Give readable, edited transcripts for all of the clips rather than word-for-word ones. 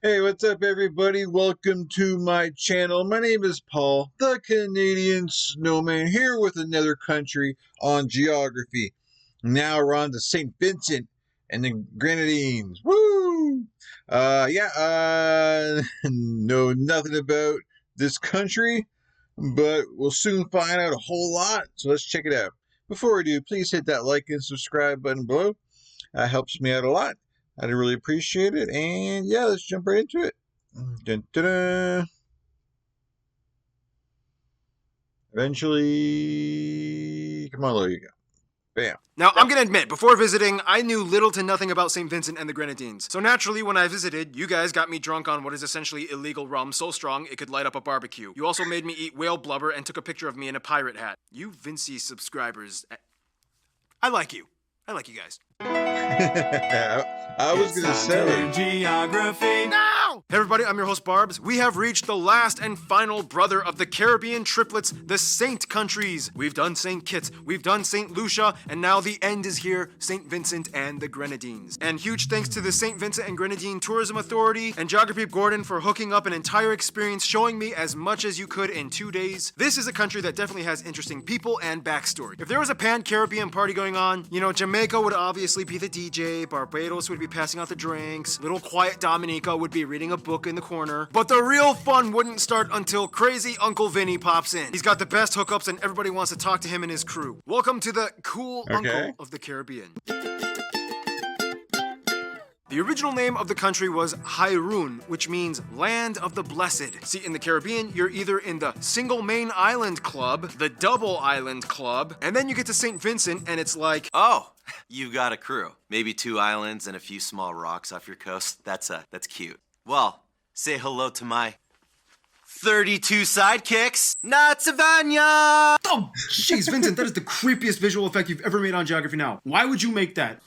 Hey, what's up, everybody? Welcome to my channel. My name is Paul, the Canadian Snowman, here with another country on geography. Now we're on to St. Vincent and the Grenadines. Woo! Know nothing about this country, but we'll soon find out a whole lot. So let's check it out. Before we do, please hit that like and subscribe button below. That helps me out a lot. I'd really appreciate it. And yeah, let's jump right into it. Dun, dun, dun. Eventually, come on, there you go. Bam. Now, I'm gonna admit, before visiting, I knew little to nothing about St. Vincent and the Grenadines. So naturally, when I visited, you guys got me drunk on what is essentially illegal rum so strong it could light up a barbecue. You also made me eat whale blubber and took a picture of me in a pirate hat. You Vinci subscribers, I like you. I like you guys. I was going to say. Geography now! Hey everybody, I'm your host Barbs. We have reached the last and final brother of the Caribbean triplets, the Saint countries. We've done Saint Kitts, we've done Saint Lucia, and now the end is here, Saint Vincent and the Grenadines. And huge thanks to the Saint Vincent and Grenadine Tourism Authority and Geography Gordon for hooking up an entire experience showing me as much as you could in 2 days. This is a country that definitely has interesting people and backstory. If there was a pan-Caribbean party going on, Jamaica would obviously be the DJ, Barbados would be passing out the drinks, little quiet Dominica would be reading a book in the corner. But the real fun wouldn't start until crazy Uncle Vinny pops in. He's got the best hookups and everybody wants to talk to him and his crew. Welcome to the cool uncle of the Caribbean. The original name of the country was Hairun, which means Land of the Blessed. See, in the Caribbean, you're either in the Single Main Island Club, the Double Island Club, and then you get to St. Vincent and it's like, oh, you've got a crew. Maybe 2 islands and a few small rocks off your coast. That's cute. Well, say hello to my 32 sidekicks. Not Savannah! oh, jeez, Vincent, that is the creepiest visual effect you've ever made on Geography Now. Why would you make that?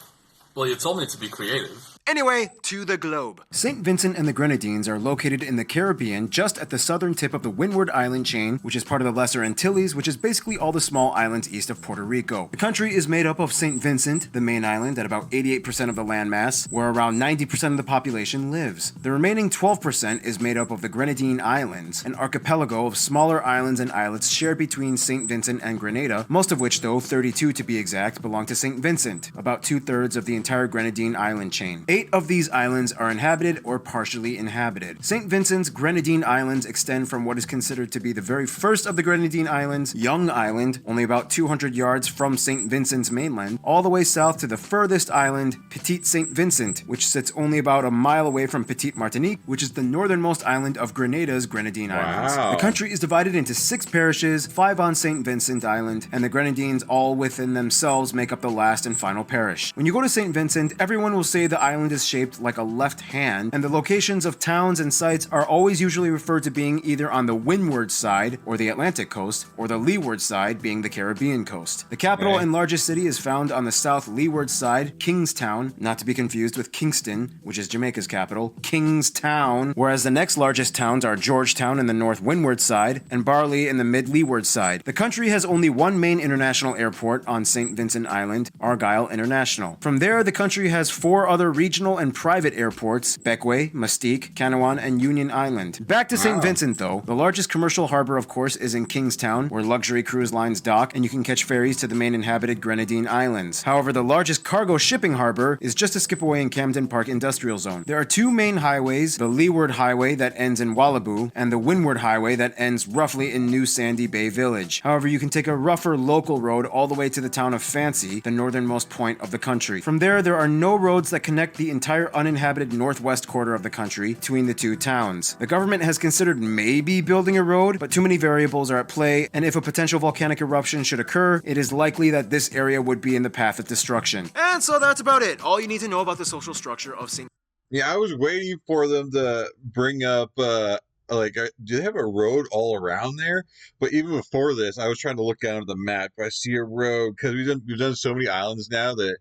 Well, you told me to be creative. Anyway, to the globe. St. Vincent and the Grenadines are located in the Caribbean just at the southern tip of the Windward Island chain, which is part of the Lesser Antilles, which is basically all the small islands east of Puerto Rico. The country is made up of St. Vincent, the main island, at about 88% of the landmass, where around 90% of the population lives. The remaining 12% is made up of the Grenadine Islands, an archipelago of smaller islands and islets shared between St. Vincent and Grenada, most of which, though 32 to be exact, belong to St. Vincent, about 2/3 of the entire Grenadine Island chain. 8 of these islands are inhabited or partially inhabited. St. Vincent's Grenadine Islands extend from what is considered to be the very first of the Grenadine Islands, Young Island, only about 200 yards from St. Vincent's mainland, all the way south to the furthest island, Petite St. Vincent, which sits only about a mile away from Petite Martinique, which is the northernmost island of Grenada's Grenadine Islands. The country is divided into 6 parishes, 5 on St. Vincent Island, and the Grenadines all within themselves make up the last and final parish. When you go to St. Vincent, everyone will say the island is shaped like a left hand, and the locations of towns and sites are always usually referred to being either on the windward side, or the Atlantic coast, or the leeward side, being the Caribbean coast. The capital and largest city is found on the south leeward side, Kingstown, not to be confused with Kingston, which is Jamaica's capital, Kingstown, whereas the next largest towns are Georgetown in the north windward side, and Barley in the mid leeward side. The country has only one main international airport on St. Vincent Island, Argyle International. From there, the country has 4 other regional and private airports, Bequia, Mustique, Canouan, and Union Island. Back to St. Vincent though, the largest commercial harbor of course is in Kingstown, where luxury cruise lines dock and you can catch ferries to the main inhabited Grenadine Islands. However, the largest cargo shipping harbor is just a skip away in Camden Park Industrial Zone. There are 2 main highways, the Leeward Highway that ends in Wallaboo, and the Windward Highway that ends roughly in New Sandy Bay Village. However, you can take a rougher local road all the way to the town of Fancy, the northernmost point of the country. From there are no roads that connect the entire uninhabited northwest quarter of the country between the 2 towns. The government has considered maybe building a road, but too many variables are at play, and if a potential volcanic eruption should occur, it is likely that this area would be in the path of destruction. And so that's about it. All you need to know about the social structure of St. Yeah, I was waiting for them to bring up, do they have a road all around there? But even before this, I was trying to look down at the map. I see a road, because we've done so many islands now that,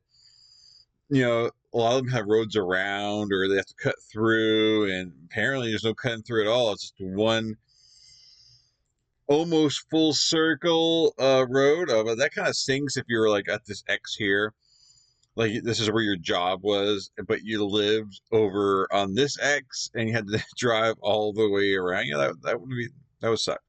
a lot of them have roads around or they have to cut through, and apparently there's no cutting through at all. It's just one almost full circle road. But that kind of stinks if you're like at this X here. like this is where your job was, but you lived over on this X and you had to drive all the way around. Yeah, that would be that would suck.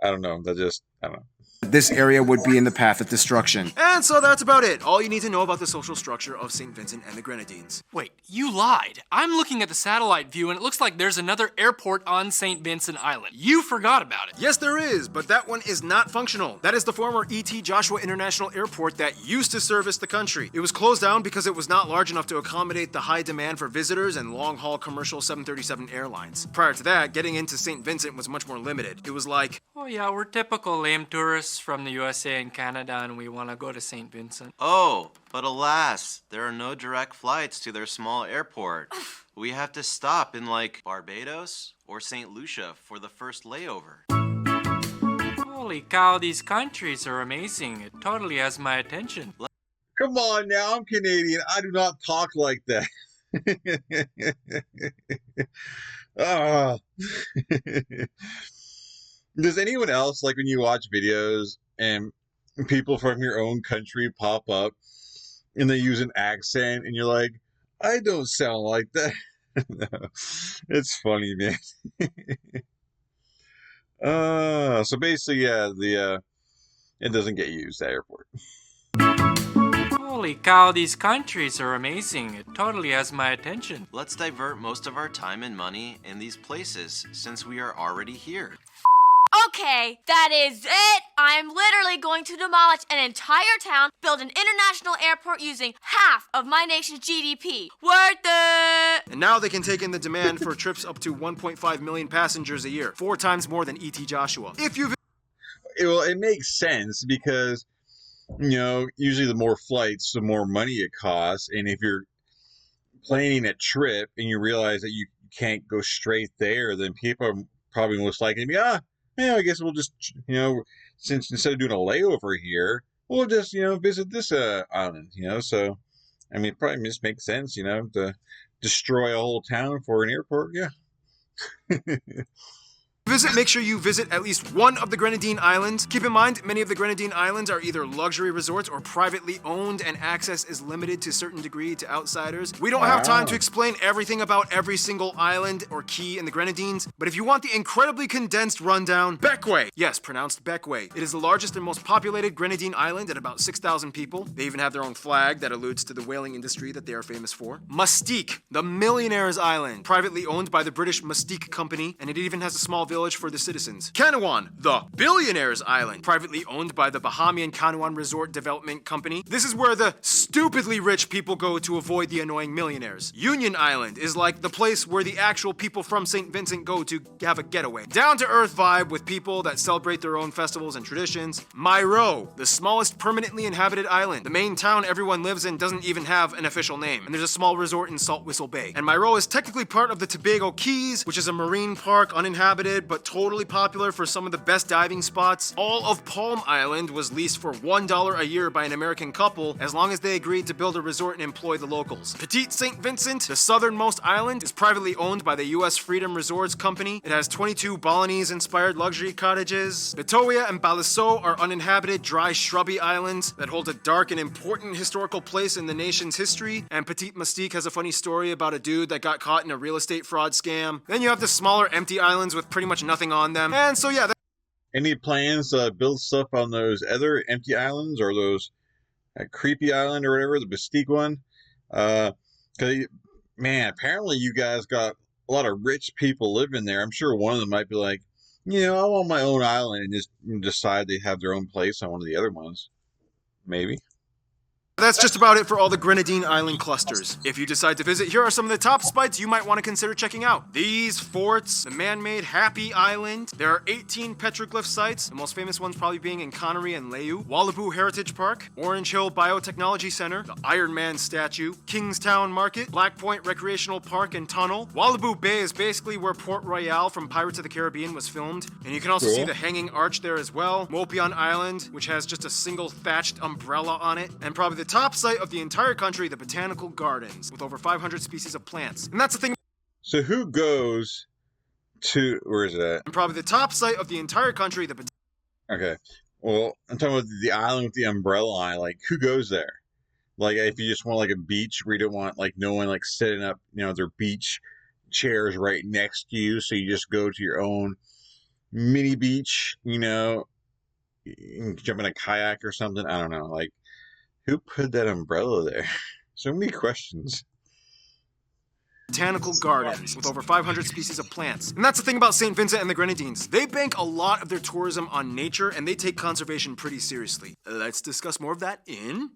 I don't know. I don't know. This area would be in the path of destruction. And so that's about it. All you need to know about the social structure of St. Vincent and the Grenadines. Wait, you lied. I'm looking at the satellite view and it looks like there's another airport on St. Vincent Island. You forgot about it. Yes, there is, but that one is not functional. That is the former E.T. Joshua International Airport that used to service the country. It was closed down because it was not large enough to accommodate the high demand for visitors and long-haul commercial 737 airlines. Prior to that, getting into St. Vincent was much more limited. It was like, Oh yeah, we're typical lame tourists from the USA and Canada and we want to go to St. Vincent. Oh, but alas, there are no direct flights to their small airport. We have to stop in like Barbados or St. Lucia for the first layover. Holy cow, these countries are amazing. It totally has my attention. Come on now, I'm Canadian. I do not talk like that. Ah. Does anyone else, like when you watch videos and people from your own country pop up and they use an accent and you're like, I don't sound like that? No, it's funny, man. So basically, yeah, it doesn't get used at airport. Holy cow, these countries are amazing. It totally has my attention. Let's divert most of our time and money in these places since we are already here. Okay, that is it. I'm literally going to demolish an entire town, build an international airport using half of my nation's GDP. Worth it! and now they can take in the demand for trips up to 1.5 million passengers a year, 4 times more than E.T. Joshua. If you Well, it makes sense because, usually the more flights, the more money it costs. And if you're planning a trip and you realize that you can't go straight there, then people are probably most likely to be, I guess we'll just, since instead of doing a layover here, we'll just, visit this island, So, I mean, it probably just makes sense, to destroy a whole town for an airport. Yeah. make sure you visit at least one of the Grenadine Islands. Keep in mind, many of the Grenadine Islands are either luxury resorts or privately owned, and access is limited to a certain degree to outsiders. We don't have time to explain everything about every single island or key in the Grenadines, but if you want the incredibly condensed rundown, Bequia. Yes, pronounced Bequia. It is the largest and most populated Grenadine island at about 6,000 people. They even have their own flag that alludes to the whaling industry that they are famous for. Mustique, the Millionaires Island, privately owned by the British Mustique Company, and it even has a small village for the citizens. Canawan, the Billionaires Island, privately owned by the Bahamian Canawan Resort Development Company. This is where the stupidly rich people go to avoid the annoying millionaires. Union Island is like the place where the actual people from St. Vincent go to have a getaway. Down-to-earth vibe with people that celebrate their own festivals and traditions. Mairo, the smallest permanently inhabited island. The main town everyone lives in doesn't even have an official name, and there's a small resort in Salt Whistle Bay. And Mairo is technically part of the Tobago Keys, which is a marine park, uninhabited, but totally popular for some of the best diving spots. All of Palm Island was leased for $1 a year by an American couple, as long as they agreed to build a resort and employ the locals. Petite St. Vincent, the southernmost island, is privately owned by the U.S. Freedom Resorts Company. It has 22 Balinese-inspired luxury cottages. Bitoya and Baliso are uninhabited, dry, shrubby islands that hold a dark and important historical place in the nation's history. And Petite Mustique has a funny story about a dude that got caught in a real estate fraud scam. Then you have the smaller, empty islands with pretty much nothing on them. And so yeah, Any plans to build stuff on those other empty islands or those creepy island or whatever, the Bastique one? Because, man, apparently you guys got a lot of rich people living there. I'm sure one of them might be like, I want my own island, and just decide they have their own place on one of the other ones. Maybe. that's just about it for all the Grenadine Island clusters. If you decide to visit, here are some of the top spots you might want to consider checking out. These forts, the man-made Happy Island. There are 18 petroglyph sites, the most famous ones probably being in Connery and Leu. Wallaboo Heritage Park, Orange Hill Biotechnology Center, the Iron Man statue, Kingstown Market, Black Point Recreational Park and Tunnel. Wallaboo Bay is basically where Port Royale from Pirates of the Caribbean was filmed. And you can also see the Hanging Arch there as well. Mopion Island, which has just a single thatched umbrella on it. And probably the top site of the entire country, the Botanical Gardens, with over 500 species of plants. And that's the thing. So who goes to, where is it at? And probably the top site of the entire country, the Okay. Well, I'm talking about the island with the umbrella eye. Like, who goes there? Like if you just want like a beach where you don't want like no one like setting up, their beach chairs right next to you, so you just go to your own mini beach, you can jump in a kayak or something. I don't know. Like, who put that umbrella there? So many questions. Botanical gardens with over 500 species of plants. And that's the thing about St. Vincent and the Grenadines. They bank a lot of their tourism on nature and they take conservation pretty seriously. Let's discuss more of that in...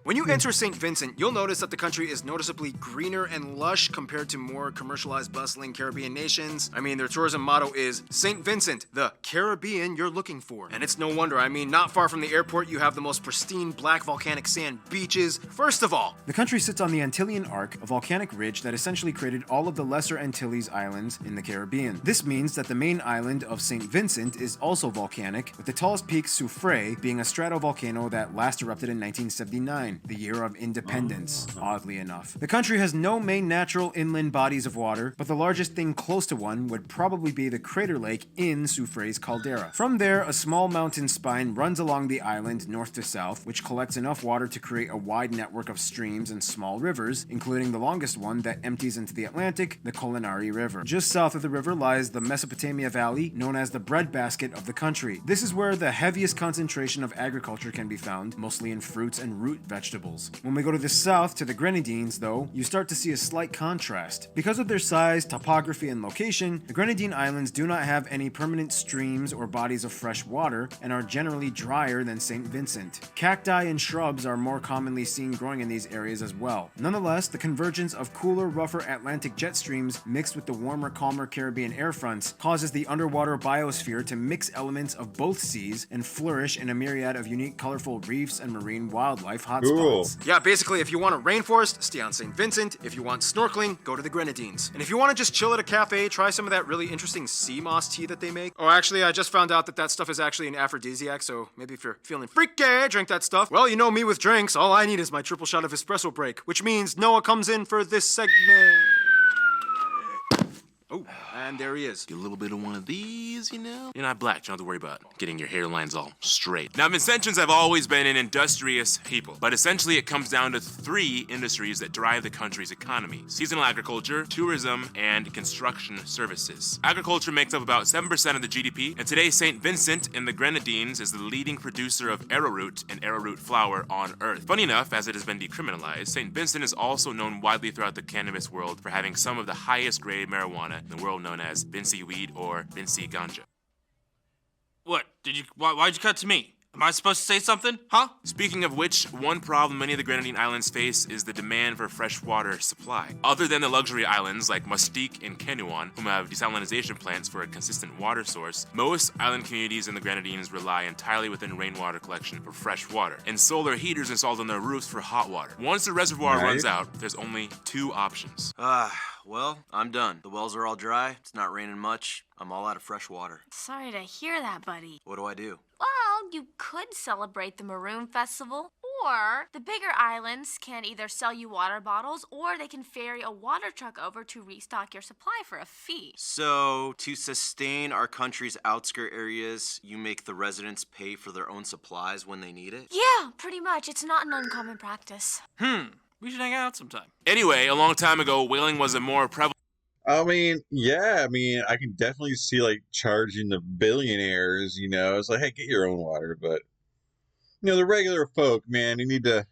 When you enter St. Vincent, you'll notice that the country is noticeably greener and lush compared to more commercialized, bustling Caribbean nations. I mean, their tourism motto is St. Vincent, the Caribbean you're looking for. And it's no wonder. I mean, not far from the airport, you have the most pristine black volcanic sand beaches. First of all, the country sits on the Antillean Arc, a volcanic ridge that essentially created all of the Lesser Antilles Islands in the Caribbean. This means that the main island of St. Vincent is also volcanic, with the tallest peak, Soufrière, being a stratovolcano that last erupted in 1979, the year of independence, oddly enough. The country has no main natural inland bodies of water, but the largest thing close to one would probably be the crater lake in Soufrière's caldera. From there, a small mountain spine runs along the island north to south, which collects enough water to create a wide network of streams and small rivers, including the longest one that empties into the Atlantic, the Colinari River. Just south of the river lies the Mesopotamia Valley, known as the breadbasket of the country. This is where the heaviest concentration of agriculture can be found, mostly in fruits and root vegetables. When we go to the south, to the Grenadines, though, you start to see a slight contrast. Because of their size, topography, and location, the Grenadine Islands do not have any permanent streams or bodies of fresh water, and are generally drier than St. Vincent. Cacti and shrubs are more commonly seen growing in these areas as well. Nonetheless, the convergence of cooler, rougher Atlantic jet streams mixed with the warmer, calmer Caribbean air fronts causes the underwater biosphere to mix elements of both seas and flourish in a myriad of unique, colorful reefs and marine wildlife hotspots. Cool. Yeah, basically, if you want a rainforest, stay on St. Vincent. If you want snorkeling, go to the Grenadines. And if you want to just chill at a cafe, try some of that really interesting sea moss tea that they make. Oh, actually, I just found out that that stuff is actually an aphrodisiac, so maybe if you're feeling freaky, drink that stuff. Well, you know me with drinks. All I need is my triple shot of espresso break, which means Noah comes in for this segment. Oh, and there he is. Get a little bit of one of these, You're not black, you don't have to worry about getting your hairlines all straight. Now, Vincentians have always been an industrious people, but essentially it comes down to three industries that drive the country's economy: seasonal agriculture, tourism, and construction services. Agriculture makes up about 7% of the GDP, and today St. Vincent in the Grenadines is the leading producer of arrowroot and arrowroot flour on Earth. Funny enough, as it has been decriminalized, St. Vincent is also known widely throughout the cannabis world for having some of the highest grade marijuana in the world, known as Vinci weed or Vinci ganja. What? Why'd you cut to me? Am I supposed to say something? Huh? Speaking of which, one problem many of the Grenadine Islands face is the demand for fresh water supply. Other than the luxury islands like Mustique and Kenouan, whom have desalination plants for a consistent water source, most island communities in the Grenadines rely entirely within rainwater collection for fresh water, and solar heaters installed on their roofs for hot water. Once the reservoir runs out, there's only two options. Well, I'm done. The wells are all dry, it's not raining much, I'm all out of fresh water. Sorry to hear that, buddy. What do I do? Well, you could celebrate the Maroon Festival, or the bigger islands can either sell you water bottles or they can ferry a water truck over to restock your supply for a fee. So, to sustain our country's outskirt areas, you make the residents pay for their own supplies when they need it? Yeah, pretty much. It's not an uncommon practice. We should hang out sometime. Anyway, a long time ago, whaling was a more prevalent I mean, yeah, I can definitely see like charging the billionaires, it's like, hey, get your own water, but the regular folk, man, you need to,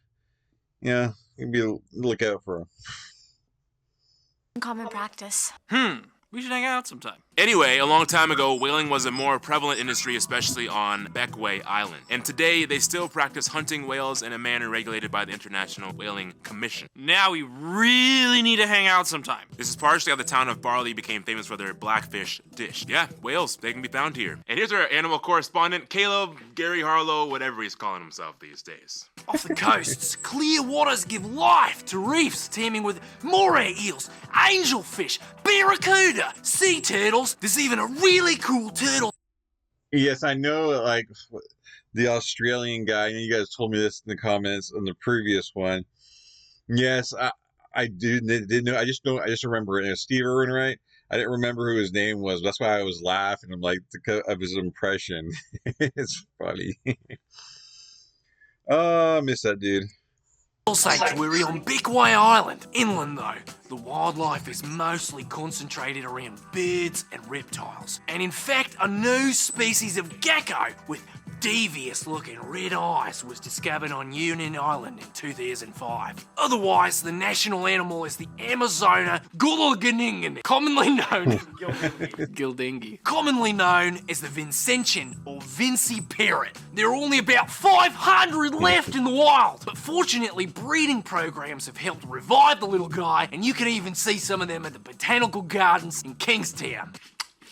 you look out for them. Uncommon practice. We should hang out sometime. Anyway, a long time ago, whaling was a more prevalent industry, especially on Bequia Island. And today, they still practice hunting whales in a manner regulated by the International Whaling Commission. Now we really need to hang out sometime. This is partially how the town of Barley became famous for their blackfish dish. Yeah, whales, they can be found here. And here's our animal correspondent, Caleb, Gary Harlow, whatever he's calling himself these days. Off the coasts, clear waters give life to reefs teeming with moray eels, angelfish, barracuda, sea turtles. There's even a really cool turtle. Yes, I know, like the Australian guy. I know you guys told me this in the comments on the previous one. Yes, I did know. I just remember it. Steve Irwin, right? I didn't remember who his name was. That's why I was laughing. I'm like, of his impression. It's funny. Miss that dude. Sanctuary on Bickway Island. Inland though, the wildlife is mostly concentrated around birds and reptiles. And in fact, a new species of gecko with devious looking red eyes was discovered on Union Island in 2005. Otherwise, the national animal is the Amazona gulliganingin, commonly known commonly known as the Vincentian or Vinci parrot. There are only about 500 left in the wild, but fortunately breeding programs have helped revive the little guy, and you can even see some of them at the Botanical Gardens in Kingstown.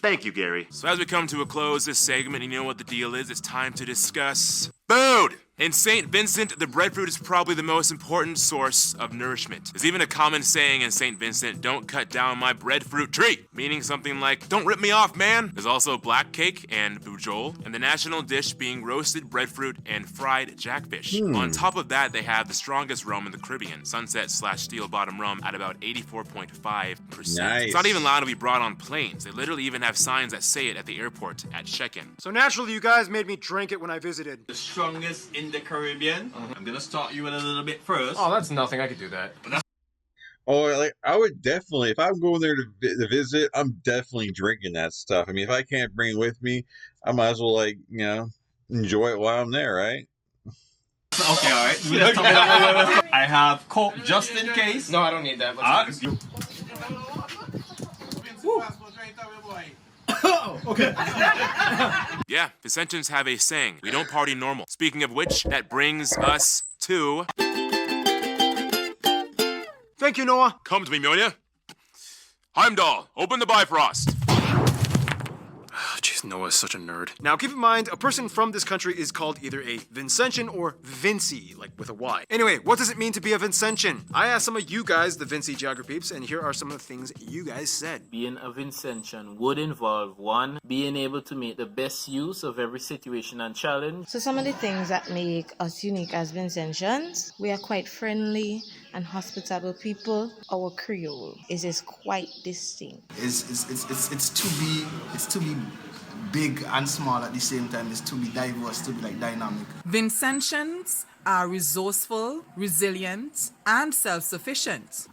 Thank you, Gary. So as we come to a close this segment, you know what the deal is. It's time to discuss food. In St. Vincent, the breadfruit is probably the most important source of nourishment. There's even a common saying in St. Vincent, don't cut down my breadfruit tree, meaning something like, don't rip me off, man. There's also black cake and bujol, and the national dish being roasted breadfruit and fried jackfish. On top of that, they have the strongest rum in the Caribbean, Sunset/Steel Bottom rum at about 84.5%. Nice. It's not even allowed to be brought on planes. They literally even have signs that say it at the airport at check-in. So naturally, you guys made me drink it when I visited. The strongest in the Caribbean. I'm gonna start you with a little bit first. Oh, that's nothing. I could do that. Oh, like I would definitely, if I'm going there to visit, I'm definitely drinking that stuff. I mean, if I can't bring it with me, I might as well, like, you know, enjoy it while I'm there, right? Okay, all right. I have Coke just in case. No, I don't need that. Okay. Yeah, Vincentians have a saying, we don't party normal. Speaking of which, that brings us to... Thank you, Noah. Come to me, Mjolnir. Heimdall, open the Bifrost. Jeez, Noah is such a nerd. Now, keep in mind, a person from this country is called either a Vincentian or Vinci, like with a Y. Anyway, what does it mean to be a Vincentian? I asked some of you guys, the Vinci geography peeps, and here are some of the things you guys said. Being a Vincentian would involve 1, being able to make the best use of every situation and challenge. So some of the things that make us unique as Vincentians, we are quite friendly and hospitable people. Our Creole is quite distinct. It's to be big and small at the same time. It's to be diverse, to be like dynamic. Vincentians are resourceful, resilient, and self-sufficient.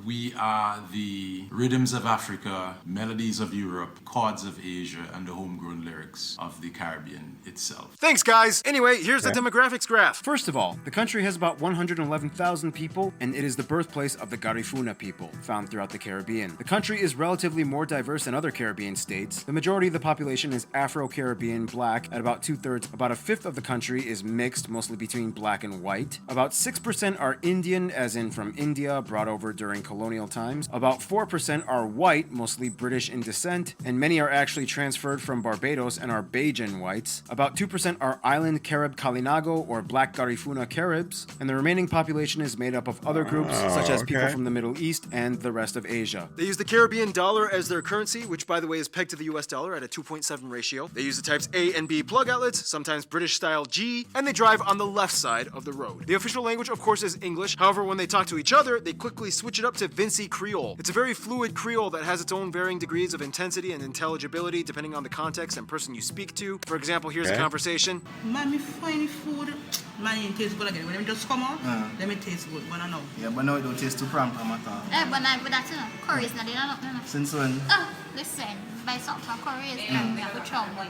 We are the rhythms of Africa, melodies of Europe, chords of Asia, and the homegrown lyrics of the Caribbean itself. Thanks, guys. Anyway, here's the demographics graph. First of all, the country has about 111,000 people, and it is the birthplace of the Garifuna people, found throughout the Caribbean. The country is relatively more diverse than other Caribbean states. The majority of the population is Afro-Caribbean black at about 2/3. About a fifth of the country is mixed, mostly between black and white. About 6% are Indian, as in from India, brought over during colonial times. About 4% are white, mostly British in descent, and many are actually transferred from Barbados and are Bajan whites. About 2% are island Carib Kalinago or black Garifuna Caribs, and the remaining population is made up of other groups, such as people from the Middle East and the rest of Asia. They use the Caribbean dollar as their currency, which by the way is pegged to the US dollar at a 2.7 ratio. They use the types A and B plug outlets, sometimes British style G, and they drive on the left side of the road. The official language, of course, is English. However, when they talk to each other, they quickly switch it up to Vinci Creole. It's a very fluid Creole that has its own varying degrees of intensity and intelligibility depending on the context and person you speak to. For example, here's a conversation. Man, me find food, man, it tastes good again. When it just come out, let me taste good, but I know. Yeah, but now it don't taste too pram at all. But that's curry is not enough. Since when? Listen, buy something from curry and we have a trouble.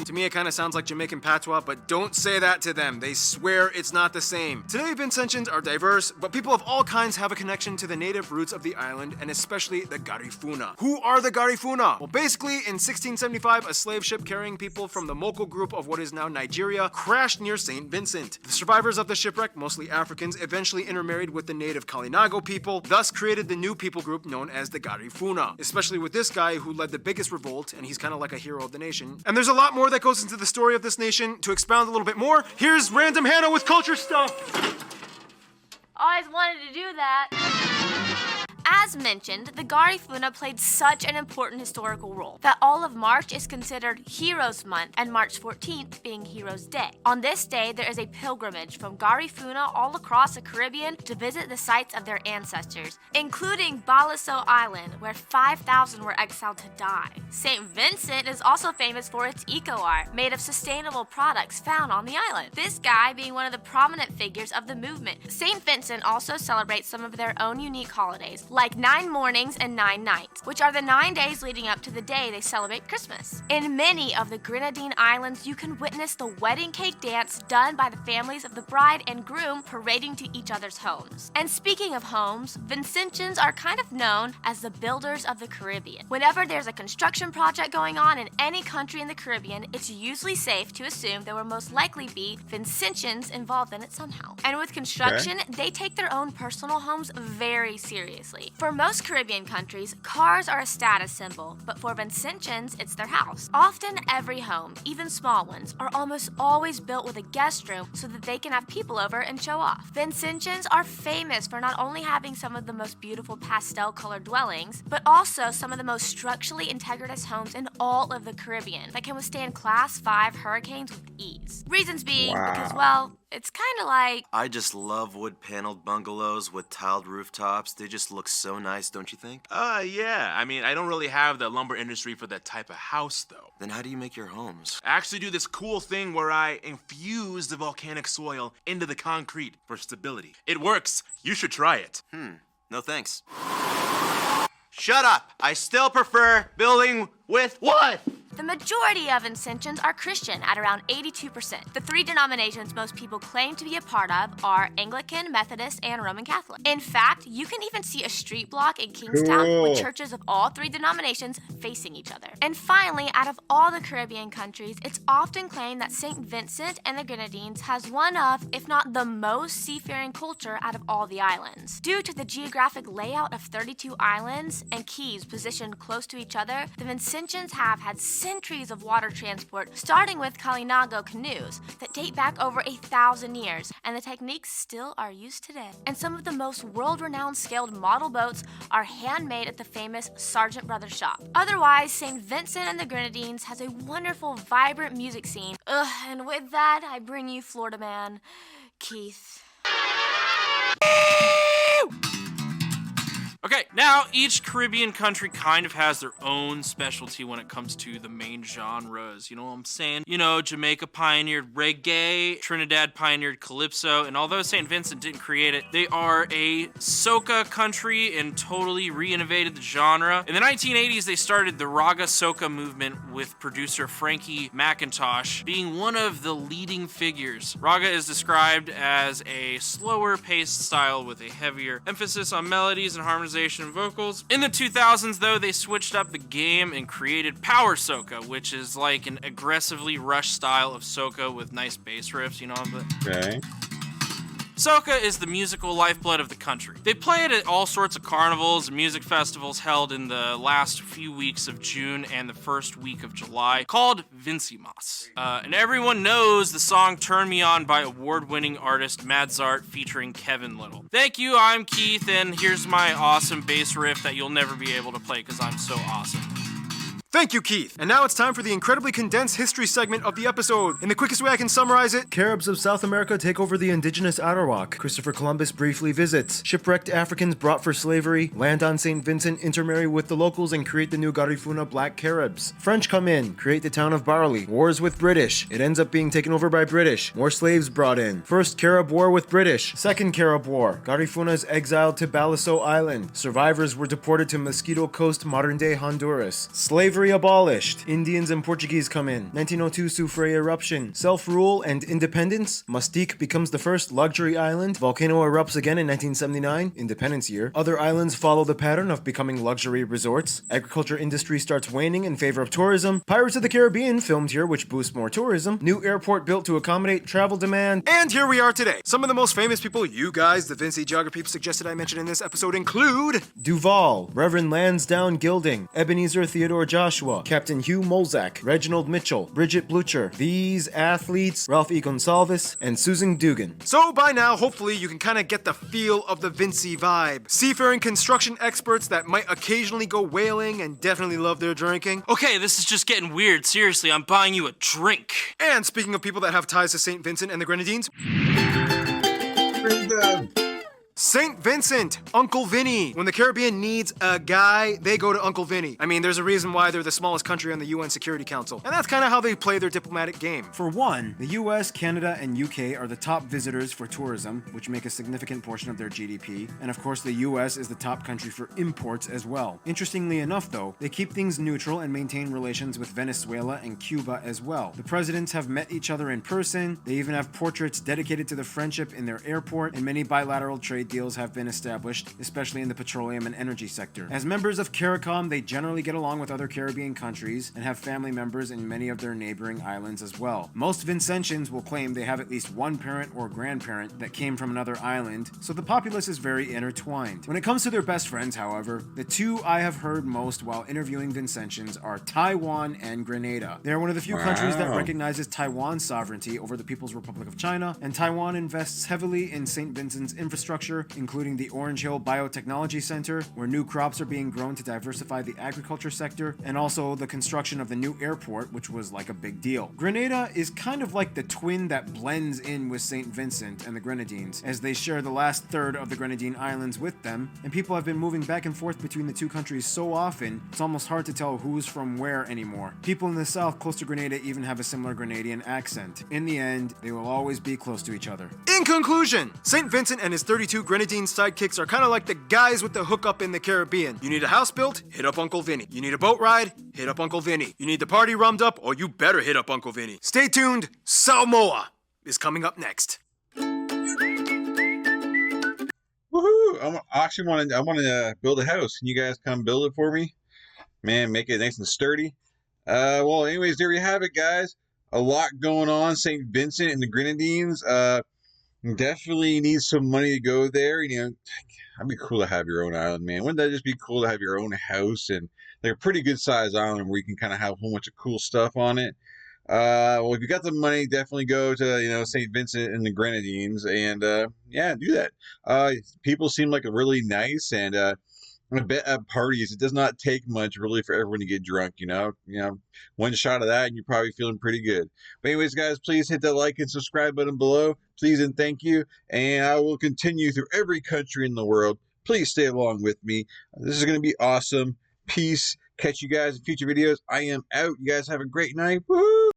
To me, it kind of sounds like Jamaican patois, but don't say that to them. They swear it's not the same. Today, Vincentians are diverse, but people of all kinds have a connection to the native roots of the island, and especially the Garifuna. Who are the Garifuna? Well, basically, in 1675, a slave ship carrying people from the Moko group of what is now Nigeria crashed near St. Vincent. The survivors of the shipwreck, mostly Africans, eventually intermarried with the native Kalinago people, thus created the new people group known as the Garifuna, especially with this guy who led the biggest revolt, and he's kind of like a hero of the nation. And there's a lot more that goes into the story of this nation. To expound a little bit more, here's Random Hannah with culture stuff. Always wanted to do that. As mentioned, the Garifuna played such an important historical role that all of March is considered Heroes Month, and March 14th being Heroes Day. On this day, there is a pilgrimage from Garifuna all across the Caribbean to visit the sites of their ancestors, including Balaso Island, where 5,000 were exiled to die. St. Vincent is also famous for its eco-art, made of sustainable products found on the island. This guy being one of the prominent figures of the movement. St. Vincent also celebrates some of their own unique holidays, like 9 mornings and 9 nights, which are the 9 days leading up to the day they celebrate Christmas. In many of the Grenadine Islands, you can witness the wedding cake dance done by the families of the bride and groom parading to each other's homes. And speaking of homes, Vincentians are kind of known as the builders of the Caribbean. Whenever there's a construction project going on in any country in the Caribbean, it's usually safe to assume there will most likely be Vincentians involved in it somehow. And with construction, they take their own personal homes very seriously. For most Caribbean countries, cars are a status symbol, but for Vincentians, it's their house. Often every home, even small ones, are almost always built with a guest room so that they can have people over and show off. Vincentians are famous for not only having some of the most beautiful pastel-colored dwellings, but also some of the most structurally integritous homes in all of the Caribbean that can withstand Class 5 hurricanes with ease. Reasons being because, well, it's kind of like... I just love wood-paneled bungalows with tiled rooftops. They just look so nice, don't you think? Yeah. I mean, I don't really have the lumber industry for that type of house, though. Then how do you make your homes? I actually do this cool thing where I infuse the volcanic soil into the concrete for stability. It works. You should try it. No thanks. Shut up! I still prefer building with wood! The majority of Vincentians are Christian at around 82%. The 3 denominations most people claim to be a part of are Anglican, Methodist, and Roman Catholic. In fact, you can even see a street block in Kingstown with churches of all 3 denominations facing each other. And finally, out of all the Caribbean countries, it's often claimed that St. Vincent and the Grenadines has one of, if not the most seafaring culture out of all the islands. Due to the geographic layout of 32 islands and keys positioned close to each other, the Vincentians have had centuries of water transport, starting with Kalinago canoes that date back over 1,000 years, and the techniques still are used today. And some of the most world-renowned scaled model boats are handmade at the famous Sargent Brothers shop. Otherwise, St. Vincent and the Grenadines has a wonderful, vibrant music scene. And with that, I bring you Florida man, Keith. Okay, now each Caribbean country kind of has their own specialty when it comes to the main genres. You know what I'm saying? You know, Jamaica pioneered reggae, Trinidad pioneered calypso, and although St. Vincent didn't create it, they are a soca country and totally re-innovated the genre. In the 1980s, they started the Raga Soca movement with producer Frankie McIntosh being one of the leading figures. Raga is described as a slower paced style with a heavier emphasis on melodies and harmonization and vocals. In the 2000s, though, they switched up the game and created power soca, which is like an aggressively rushed style of soca with nice bass riffs, you know. Okay. Soca is the musical lifeblood of the country. They play it at all sorts of carnivals and music festivals held in the last few weeks of June and the first week of July, called VINCENT. And everyone knows the song Turn Me On by award-winning artist Madzart featuring Kevin Little. Thank you, I'm Keith, and here's my awesome bass riff that you'll never be able to play because I'm so awesome. Thank you, Keith. And now it's time for the incredibly condensed history segment of the episode. In the quickest way I can summarize it, Caribs of South America take over the indigenous Arawak. Christopher Columbus briefly visits. Shipwrecked Africans brought for slavery. Land on St. Vincent, intermarry with the locals and create the new Garifuna Black Caribs. French come in, create the town of Barley. Wars with British. It ends up being taken over by British. More slaves brought in. First Carib War with British. Second Carib War. Garifunas exiled to Balaso Island. Survivors were deported to Mosquito Coast, modern-day Honduras. Slavery abolished. Indians and Portuguese come in. 1902 Soufriere eruption. Self-rule and independence. Mustique becomes the first luxury island. Volcano erupts again in 1979, independence year. Other islands follow the pattern of becoming luxury resorts. Agriculture industry starts waning in favor of tourism. Pirates of the Caribbean filmed here, which boosts more tourism. New airport built to accommodate travel demand. And here we are today. Some of the most famous people you guys, the Vinci Geography suggested I mention in this episode include Duval, Reverend Lansdowne Gilding, Ebenezer Theodore Job, Joshua, Captain Hugh Molzak, Reginald Mitchell, Bridget Blucher. These athletes, Ralph E. Gonsalves, and Susan Dugan. So by now, hopefully you can kind of get the feel of the Vinci vibe. Seafaring construction experts that might occasionally go whaling and definitely love their drinking. Okay, this is just getting weird. Seriously, I'm buying you a drink. And speaking of people that have ties to St. Vincent and the Grenadines, St. Vincent, Uncle Vinny. When the Caribbean needs a guy, they go to Uncle Vinny. I mean, there's a reason why they're the smallest country on the UN Security Council. And that's kind of how they play their diplomatic game. For one, the US, Canada, and UK are the top visitors for tourism, which make a significant portion of their GDP. And of course, the US is the top country for imports as well. Interestingly enough, though, they keep things neutral and maintain relations with Venezuela and Cuba as well. The presidents have met each other in person. They even have portraits dedicated to the friendship in their airport, and many bilateral trade deals have been established, especially in the petroleum and energy sector. As members of CARICOM, they generally get along with other Caribbean countries and have family members in many of their neighboring islands as well. Most Vincentians will claim they have at least one parent or grandparent that came from another island, so the populace is very intertwined. When it comes to their best friends, however, the two I have heard most while interviewing Vincentians are Taiwan and Grenada. They are one of the few countries that recognizes Taiwan's sovereignty over the People's Republic of China, and Taiwan invests heavily in St. Vincent's infrastructure, including the Orange Hill Biotechnology Center, where new crops are being grown to diversify the agriculture sector, and also the construction of the new airport, which was like a big deal. Grenada is kind of like the twin that blends in with St. Vincent and the Grenadines, as they share the last third of the Grenadine Islands with them, and people have been moving back and forth between the two countries so often, it's almost hard to tell who's from where anymore. People in the south close to Grenada even have a similar Grenadian accent. In the end, they will always be close to each other. In conclusion, St. Vincent and his 32 Grenadine sidekicks are kind of like the guys with the hookup in the Caribbean. You need a house built? Hit up Uncle Vinny. You need a boat ride? Hit up Uncle Vinny. You need the party rummed up? Or you better hit up Uncle Vinny. Stay tuned, Samoa is coming up next. Woohoo! I want to build a house. Can you guys come build it for me? Man, make it nice and sturdy. Well, anyways, there you have it, guys. A lot going on. St. Vincent and the Grenadines. Definitely need some money to go there. You know, that'd be cool to have your own island, man. Wouldn't that just be cool to have your own house and like a pretty good sized island where you can kind of have a whole bunch of cool stuff on it? Well, if you got the money, definitely go to, St. Vincent and the Grenadines and, yeah, do that. People seem like really nice and, I bet at parties, it does not take much really for everyone to get drunk, one shot of that and you're probably feeling pretty good. But anyways, guys, please hit that like and subscribe button below. Please and thank you. And I will continue through every country in the world. Please stay along with me. This is going to be awesome. Peace. Catch you guys in future videos. I am out. You guys have a great night. Woo!